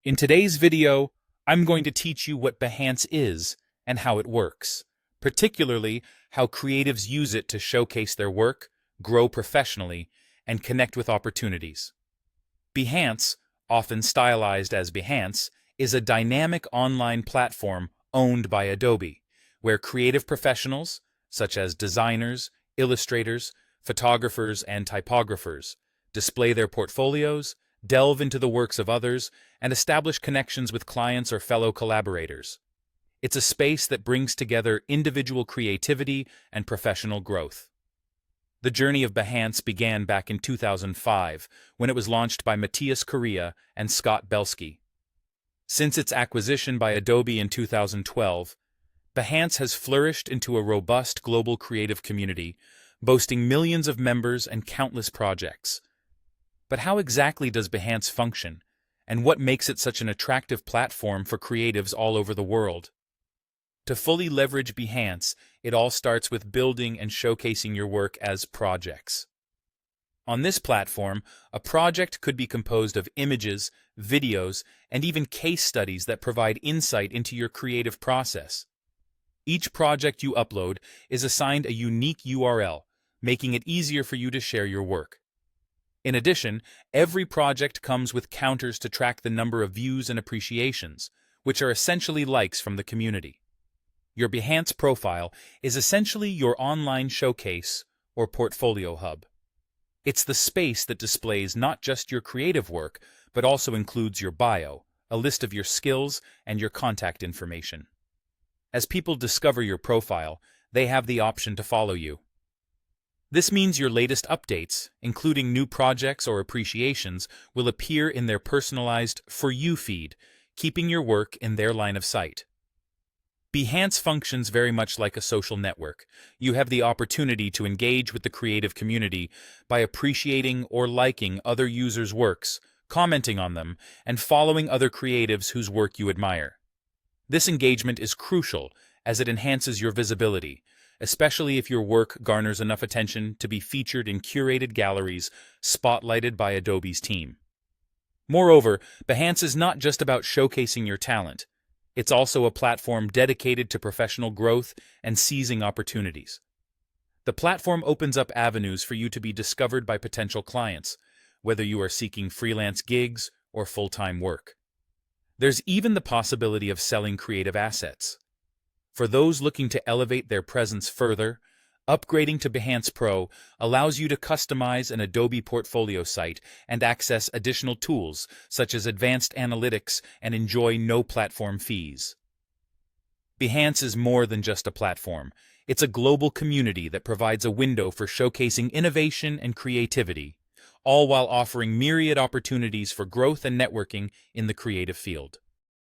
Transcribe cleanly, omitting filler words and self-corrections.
In today's video, I'm going to teach you what Behance is and how it works, particularly how creatives use it to showcase their work, grow professionally, and connect with opportunities. Behance, often stylized as Behance, is a dynamic online platform owned by Adobe, where creative professionals, such as designers, illustrators, photographers, and typographers, display their portfolios, delve into the works of others, and establish connections with clients or fellow collaborators. It's a space that brings together individual creativity and professional growth. The journey of Behance began back in 2005, when it was launched by Matthias Correa and Scott Belsky. Since its acquisition by Adobe in 2012, Behance has flourished into a robust global creative community, boasting millions of members and countless projects. But how exactly does Behance function, and what makes it such an attractive platform for creatives all over the world? To fully leverage Behance, it all starts with building and showcasing your work as projects. On this platform, a project could be composed of images, videos, and even case studies that provide insight into your creative process. Each project you upload is assigned a unique URL, making it easier for you to share your work. In addition, every project comes with counters to track the number of views and appreciations, which are essentially likes from the community. Your Behance profile is essentially your online showcase or portfolio hub. It's the space that displays not just your creative work, but also includes your bio, a list of your skills, and your contact information. As people discover your profile, they have the option to follow you. This means your latest updates, including new projects or appreciations, will appear in their personalized For You feed, keeping your work in their line of sight. Behance functions very much like a social network. You have the opportunity to engage with the creative community by appreciating or liking other users' works, commenting on them, and following other creatives whose work you admire. This engagement is crucial as it enhances your visibility, especially if your work garners enough attention to be featured in curated galleries spotlighted by Adobe's team. Moreover, Behance is not just about showcasing your talent. It's also a platform dedicated to professional growth and seizing opportunities. The platform opens up avenues for you to be discovered by potential clients, whether you are seeking freelance gigs or full-time work. There's even the possibility of selling creative assets. For those looking to elevate their presence further, upgrading to Behance Pro allows you to customize an Adobe portfolio site and access additional tools such as advanced analytics and enjoy no platform fees. Behance is more than just a platform. It's a global community that provides a window for showcasing innovation and creativity, all while offering myriad opportunities for growth and networking in the creative field.